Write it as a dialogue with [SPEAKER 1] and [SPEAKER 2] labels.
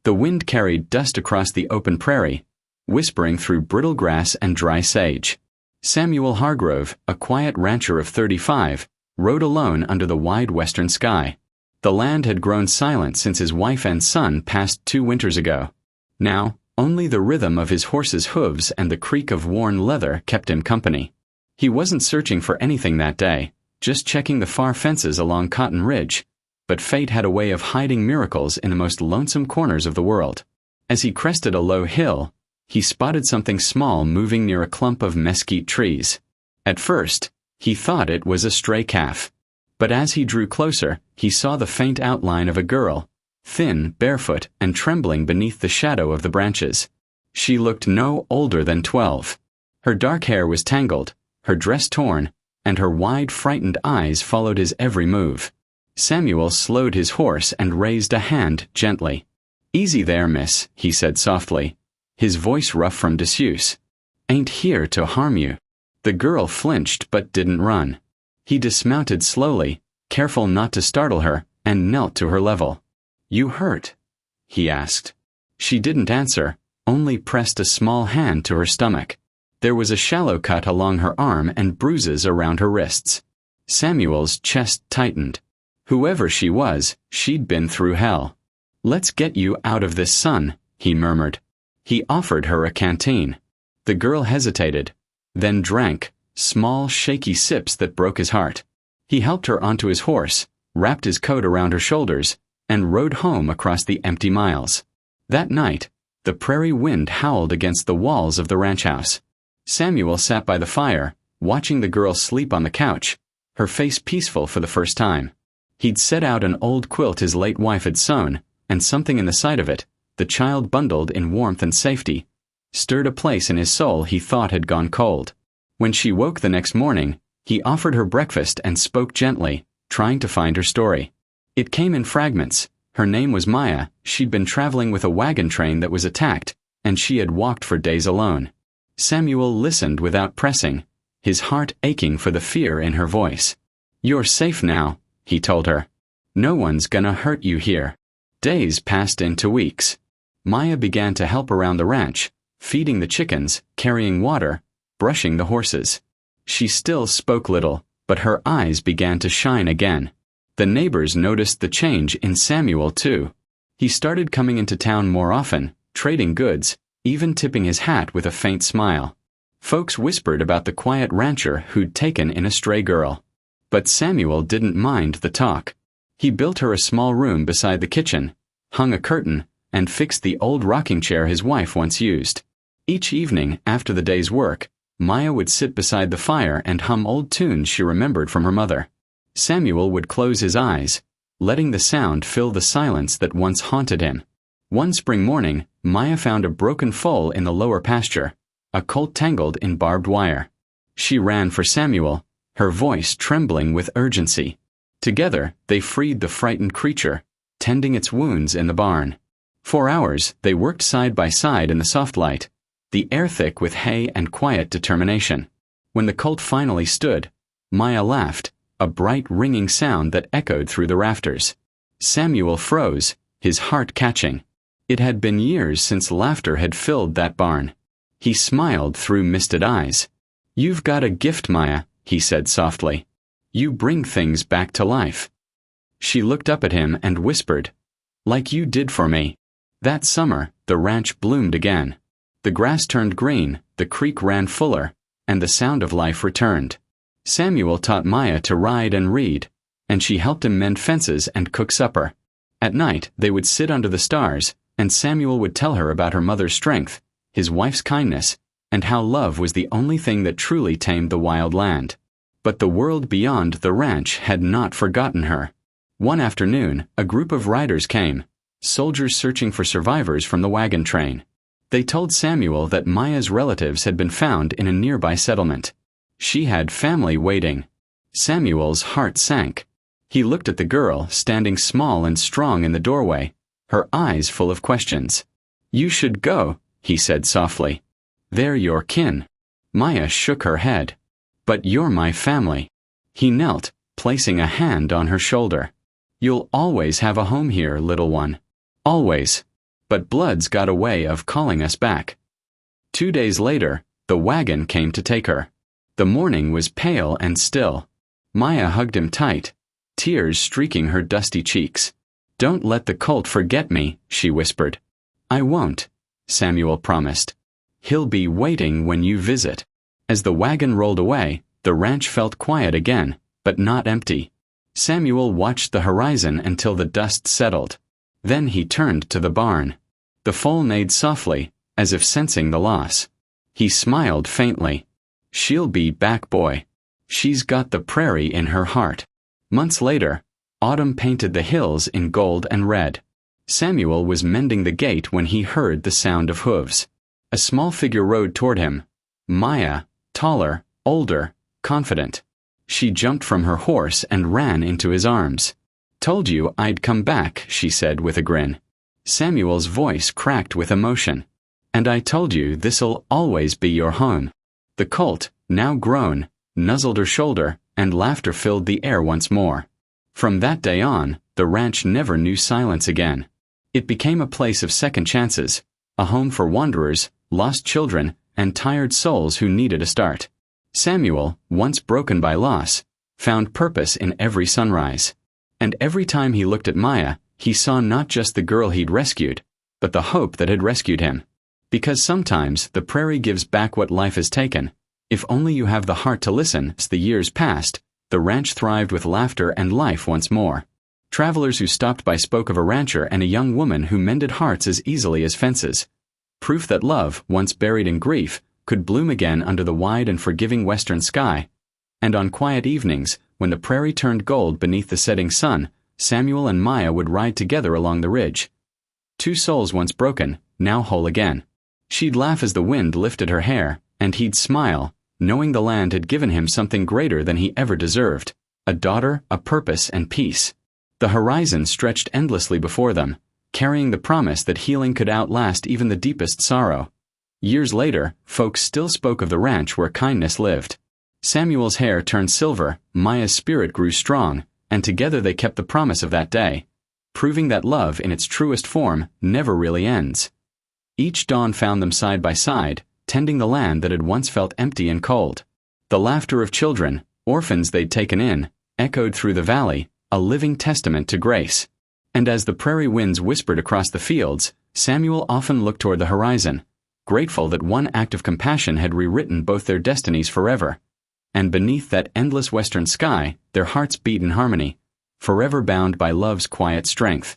[SPEAKER 1] The wind carried dust across the open prairie, whispering through brittle grass and dry sage. Samuel Hargrove, a quiet rancher of 35, rode alone under the wide western sky. The land had grown silent since his wife and son passed 2 winters ago. Now, only the rhythm of his horse's hooves and the creak of worn leather kept him company. He wasn't searching for anything that day, just checking the far fences along Cotton Ridge, but fate had a way of hiding miracles in the most lonesome corners of the world. As he crested a low hill, he spotted something small moving near a clump of mesquite trees. At first, he thought it was a stray calf. But as he drew closer, he saw the faint outline of a girl, thin, barefoot, and trembling beneath the shadow of the branches. She looked no older than 12. Her dark hair was tangled, her dress torn, and her wide, frightened eyes followed his every move. Samuel slowed his horse and raised a hand gently. "Easy there, miss," he said softly, his voice rough from disuse. "Ain't here to harm you." The girl flinched but didn't run. He dismounted slowly, careful not to startle her, and knelt to her level. "You hurt?" he asked. She didn't answer, only pressed a small hand to her stomach. There was a shallow cut along her arm and bruises around her wrists. Samuel's chest tightened. Whoever she was, she'd been through hell. "Let's get you out of this sun," he murmured. He offered her a canteen. The girl hesitated, then drank, small, shaky sips that broke his heart. He helped her onto his horse, wrapped his coat around her shoulders, and rode home across the empty miles. That night, the prairie wind howled against the walls of the ranch house. Samuel sat by the fire, watching the girl sleep on the couch, her face peaceful for the first time. He'd set out an old quilt his late wife had sewn, and something in the sight of it, the child bundled in warmth and safety, stirred a place in his soul he thought had gone cold. When she woke the next morning, he offered her breakfast and spoke gently, trying to find her story. It came in fragments. Her name was Maya, she'd been traveling with a wagon train that was attacked, and she had walked for days alone. Samuel listened without pressing, his heart aching for the fear in her voice. "You're safe now," he told her. "No one's gonna hurt you here." Days passed into weeks. Maya began to help around the ranch, feeding the chickens, carrying water, brushing the horses. She still spoke little, but her eyes began to shine again. The neighbors noticed the change in Samuel too. He started coming into town more often, trading goods, even tipping his hat with a faint smile. Folks whispered about the quiet rancher who'd taken in a stray girl. But Samuel didn't mind the talk. He built her a small room beside the kitchen, hung a curtain, and fixed the old rocking chair his wife once used. Each evening, after the day's work, Maya would sit beside the fire and hum old tunes she remembered from her mother. Samuel would close his eyes, letting the sound fill the silence that once haunted him. One spring morning, Maya found a broken foal in the lower pasture, a colt tangled in barbed wire. She ran for Samuel, her voice trembling with urgency. Together, they freed the frightened creature, tending its wounds in the barn. For hours, they worked side by side in the soft light, the air thick with hay and quiet determination. When the colt finally stood, Maya laughed, a bright ringing sound that echoed through the rafters. Samuel froze, his heart catching. It had been years since laughter had filled that barn. He smiled through misted eyes. "You've got a gift, Maya," he said softly. "You bring things back to life." She looked up at him and whispered, "Like you did for me." That summer, the ranch bloomed again. The grass turned green, the creek ran fuller, and the sound of life returned. Samuel taught Maya to ride and read, and she helped him mend fences and cook supper. At night, they would sit under the stars, and Samuel would tell her about her mother's strength, his wife's kindness, and how love was the only thing that truly tamed the wild land. But the world beyond the ranch had not forgotten her. One afternoon, a group of riders came, soldiers searching for survivors from the wagon train. They told Samuel that Maya's relatives had been found in a nearby settlement. She had family waiting. Samuel's heart sank. He looked at the girl, standing small and strong in the doorway, her eyes full of questions. "You should go," he said softly. "They're your kin." Maya shook her head. "But you're my family." He knelt, placing a hand on her shoulder. "You'll always have a home here, little one. Always." but blood's got a way of calling us back. 2 days later, the wagon came to take her. The morning was pale and still. Maya hugged him tight, tears streaking her dusty cheeks. "Don't let the colt forget me," she whispered. "I won't," Samuel promised. "He'll be waiting when you visit." As the wagon rolled away, the ranch felt quiet again, but not empty. Samuel watched the horizon until the dust settled. Then he turned to the barn. The foal neighed softly, as if sensing the loss. He smiled faintly. "She'll be back, boy. She's got the prairie in her heart." Months later, autumn painted the hills in gold and red. Samuel was mending the gate when he heard the sound of hooves. A small figure rode toward him. Maya, taller, older, confident. She jumped from her horse and ran into his arms. "Told you I'd come back," she said with a grin. Samuel's voice cracked with emotion. "And I told you this'll always be your home." The colt, now grown, nuzzled her shoulder, and laughter filled the air once more. From that day on, the ranch never knew silence again. It became a place of second chances, a home for wanderers, lost children, and tired souls who needed a start. Samuel, once broken by loss, found purpose in every sunrise. And every time he looked at Maya, he saw not just the girl he'd rescued, but the hope that had rescued him. Because sometimes the prairie gives back what life has taken. If only you have the heart to listen. As the years passed, the ranch thrived with laughter and life once more. Travelers who stopped by spoke of a rancher and a young woman who mended hearts as easily as fences. Proof that love, once buried in grief, could bloom again under the wide and forgiving western sky. And on quiet evenings, when the prairie turned gold beneath the setting sun, Samuel and Maya would ride together along the ridge. Two souls once broken, now whole again. She'd laugh as the wind lifted her hair, and he'd smile, knowing the land had given him something greater than he ever deserved: a daughter, a purpose, and peace. The horizon stretched endlessly before them, carrying the promise that healing could outlast even the deepest sorrow. Years later, folks still spoke of the ranch where kindness lived. Samuel's hair turned silver, Maya's spirit grew strong, and together they kept the promise of that day, proving that love in its truest form never really ends. Each dawn found them side by side, tending the land that had once felt empty and cold. The laughter of children, orphans they'd taken in, echoed through the valley, a living testament to grace. And as the prairie winds whispered across the fields, Samuel often looked toward the horizon, grateful that one act of compassion had rewritten both their destinies forever. And beneath that endless western sky, their hearts beat in harmony, forever bound by love's quiet strength.